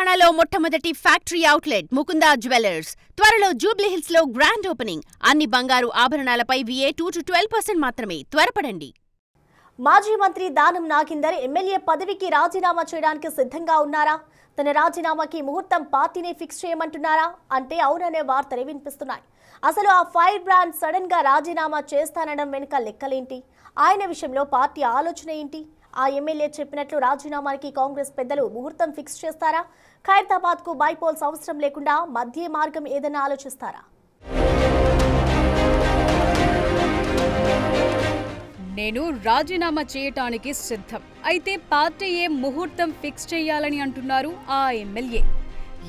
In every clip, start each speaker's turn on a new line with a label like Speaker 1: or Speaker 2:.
Speaker 1: తెలంగాణలో మొట్టమొదటి factory outlet Mukunda jewellers త్వరలో జూబ్లీహిల్స్ లో గ్రాండ్ ఓపెనింగ్. అన్ని బంగారు ఆభరణాలపై VA 2-12% మాత్రమే. త్వరపడండి.
Speaker 2: మాజీ మంత్రి దానం నాగేందర్ ఎమ్మెల్యే పదవికి రాజీనామా చేయడానికి సిద్ధంగా ఉన్నారా? తన రాజీనామాకి ముహూర్తం పార్టీనే ఫిక్స్ చేయమంటున్నారా అంటే అవుననే వార్తలే వినిపిస్తున్నాయి. అసలు ఆ ఫైర్ బ్రాండ్ సడన్ గా రాజీనామా చేస్తానడం వెనుక లెక్కలేంటి? ఆయన విషయంలో పార్టీ ఆలోచన ఏంటి? ఆ ఎమ్మెల్యే చెప్పినట్లు రాజీనామాకి కాంగ్రెస్ పెద్దలు ముహూర్తం ఫిక్స్ చేస్తారా? ఖైరతాబాద్ కు బైపోల్స్ అవసరం లేకుండా మధ్య మార్గం ఏదైనా ఆలోచిస్తారా?
Speaker 3: నేను రాజీనామా చేయటానికి సిద్ధం. అయితే పార్టీ ఏ ముహూర్తం ఫిక్స్ చేయాలని అంటున్నారు ఆ ఎమ్మెల్యే.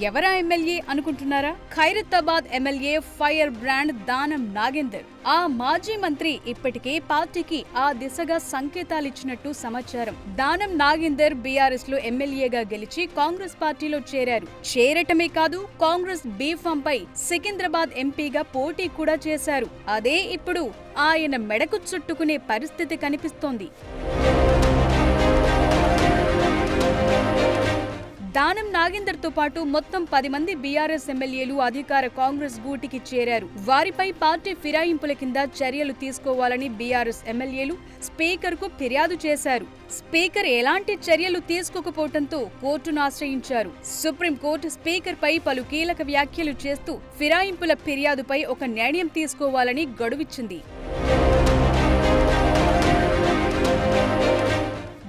Speaker 3: ఎవరా ఎమ్మెల్యే అనుకుంటున్నారా? Khairatabad MLA fire brand Danam Nagender. ఆ మాజీ మంత్రి ఇప్పటికే పార్టీకి ఆ దిశగా సంకేతాలిచ్చినట్టు సమాచారం. దానం నాగేందర్ బీఆర్ఎస్ లో ఎమ్మెల్యేగా గెలిచి కాంగ్రెస్ పార్టీలో చేరారు. చేరటమే కాదు, కాంగ్రెస్ బీఫామ్ పై సికింద్రాబాద్ ఎంపీగా పోటీ కూడా చేశారు. అదే ఇప్పుడు ఆయన మెడకు చుట్టుకునే పరిస్థితి కనిపిస్తోంది. దానం నాగేందర్ తో పాటు మొత్తం 10 మంది బీఆర్ఎస్ ఎమ్మెల్యేలు అధికార కాంగ్రెస్ గూటికి చేరారు. వారిపై పార్టీ ఫిరాయింపుల కింద చర్యలు తీసుకోవాలని బీఆర్ఎస్ ఎమ్మెల్యేలు స్పీకర్ కు ఫిర్యాదు చేశారు. స్పీకర్ ఎలాంటి చర్యలు తీసుకోకపోవడంతో కోర్టును ఆశ్రయించారు. సుప్రీంకోర్టు స్పీకర్ పై పలు కీలక వ్యాఖ్యలు చేస్తూ ఫిరాయింపుల ఫిర్యాదుపై ఒక నిర్ణయం తీసుకోవాలని గడువిచ్చింది.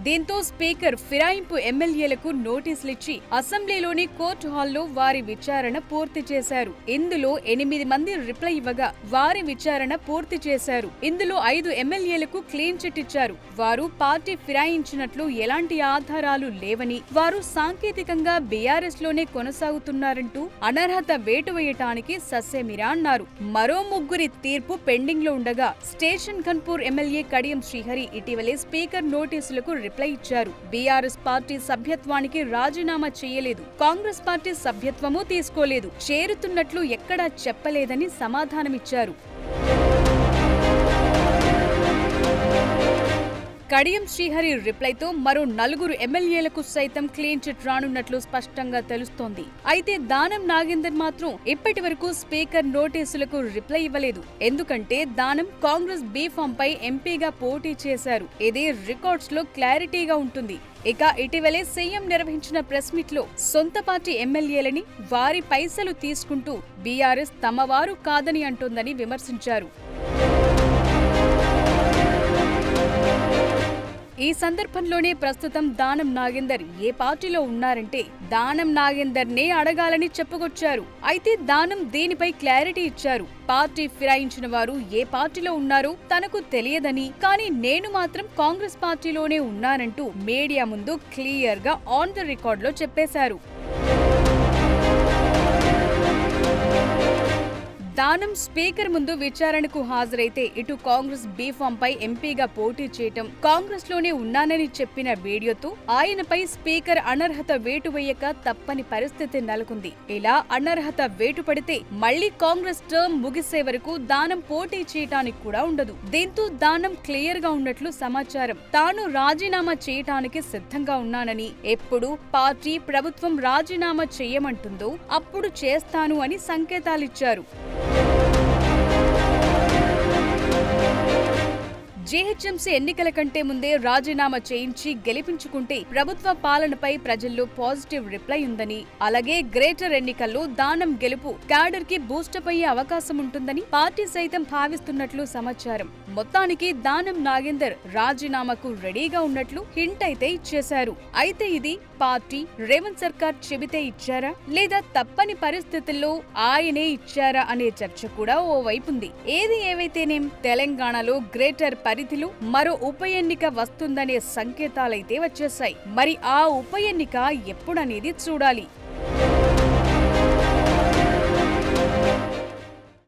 Speaker 3: దీంతో స్పీకర్ ఫిరాయింపు ఎమ్మెల్యేలకు నోటీసులిచ్చి అసెంబ్లీలోని కోర్టు హాల్లో వారి విచారణ పూర్తి చేశారు. ఇందులో 8 మంది రిప్లై ఇవ్వగా వారి విచారణ పూర్తి చేశారు. ఇందులో 5 ఎమ్మెల్యేలకు క్లీన్ చిట్ ఇచ్చారు. వారు పార్టీ ఫిరాయించినట్లు ఎలాంటి ఆధారాలు లేవని, వారు సాంకేతికంగా బీఆర్ఎస్ లోనే కొనసాగుతున్నారంటూ అనర్హత వేటు వేయటానికి ససేమిరా అన్నారు. మరో 3 తీర్పు పెండింగ్ లో ఉండగా స్టేషన్ ఖన్పూర్ ఎమ్మెల్యే కడియం శ్రీహరి ఇటీవలే స్పీకర్ నోటీసులకు రిప్లై ఇచ్చారు. బీఆర్ఎస్ పార్టీ సభ్యత్వానికి రాజీనామా చేయలేదు, కాంగ్రెస్ పార్టీ సభ్యత్వమూ తీసుకోలేదు, చేరుతున్నట్లు ఎక్కడా చెప్పలేదని సమాధానమిచ్చారు. కడియం శ్రీహరి రిప్లైతో మరో 4 ఎమ్మెల్యేలకు సైతం క్లీన్ చిట్ రానున్నట్లు స్పష్టంగా తెలుస్తోంది. అయితే దానం నాగేందర్ మాత్రం ఇప్పటి వరకు స్పీకర్ నోటీసులకు రిప్లై ఇవ్వలేదు. ఎందుకంటే దానం కాంగ్రెస్ బీఫామ్ పై ఎంపీగా పోటీ చేశారు. ఇది రికార్డ్స్ లో క్లారిటీగా ఉంటుంది. ఇక ఇటీవలే సీఎం నిర్వహించిన ప్రెస్ మీట్ లో సొంత పార్టీ ఎమ్మెల్యేలని వారి పైసలు తీసుకుంటూ బీఆర్ఎస్ తమవారు కాదని అంటోందని విమర్శించారు. ఈ సందర్భంలోనే ప్రస్తుతం దానం నాగేందర్ ఏ పార్టీలో ఉన్నారంటే దానం నాగేందర్ నే అడగాలని చెప్పుకొచ్చారు. అయితే దానం దీనిపై క్లారిటీ ఇచ్చారు. పార్టీ ఫిరాయించిన వారు ఏ పార్టీలో ఉన్నారో తనకు తెలియదని, కానీ నేను మాత్రం కాంగ్రెస్ పార్టీలోనే ఉన్నానంటూ మీడియా ముందు క్లియర్ గా ఆన్ ద రికార్డ్ లో చెప్పేశారు. దానం స్పీకర్ ముందు విచారణకు హాజరైతే ఇటు కాంగ్రెస్ బీఫామ్ పై ఎంపీగా పోటీ చేయటం, కాంగ్రెస్ లోనే ఉన్నానని చెప్పిన వీడియోతో ఆయనపై స్పీకర్ అనర్హత వేటు వేయక తప్పని పరిస్థితి నెలకొంది. ఇలా అనర్హత వేటు పడితే మళ్లీ కాంగ్రెస్ టర్మ్ ముగిసే వరకు దానం పోటీ చేయటానికి కూడా ఉండదు. దీంతో దానం క్లియర్ గా ఉన్నట్లు సమాచారం. తాను రాజీనామా చేయటానికి సిద్ధంగా ఉన్నానని, ఎప్పుడు పార్టీ ప్రభుత్వం రాజీనామా చేయమంటుందో అప్పుడు చేస్తాను అని సంకేతాలిచ్చారు. జీహెచ్ఎంసీ ఎన్నికల కంటే ముందే రాజీనామా చేయించి గెలిపించుకుంటే ప్రభుత్వ పాలనపై ప్రజల్లో పాజిటివ్ రిప్లై ఉందని, అలాగే గ్రేటర్ ఎన్నికల్లో దానం గెలుపు క్యాడర్ కి బూస్టప్ అయ్యే అవకాశం ఉంటుందని పార్టీ సైతం భావిస్తున్నట్లు సమాచారం. మొత్తానికి దానం నాగేందర్ రాజీనామాకు రెడీగా ఉన్నట్లు హింట్ అయితే ఇచ్చేశారు. అయితే ఇది పార్టీ రేవంత్ సర్కార్ చెబితే ఇచ్చారా, లేదా తప్పని పరిస్థితుల్లో ఆయనే ఇచ్చారా అనే చర్చ కూడా ఓ వైపుంది. ఏది ఏవైతేనేం తెలంగాణలో గ్రేటర్ పరిధిలో మరో ఉప ఎన్నిక వస్తుందనే సంకేతాలైతే వచ్చేశాయి. మరి ఆ ఉప ఎన్నిక ఎప్పుడనేది చూడాలి.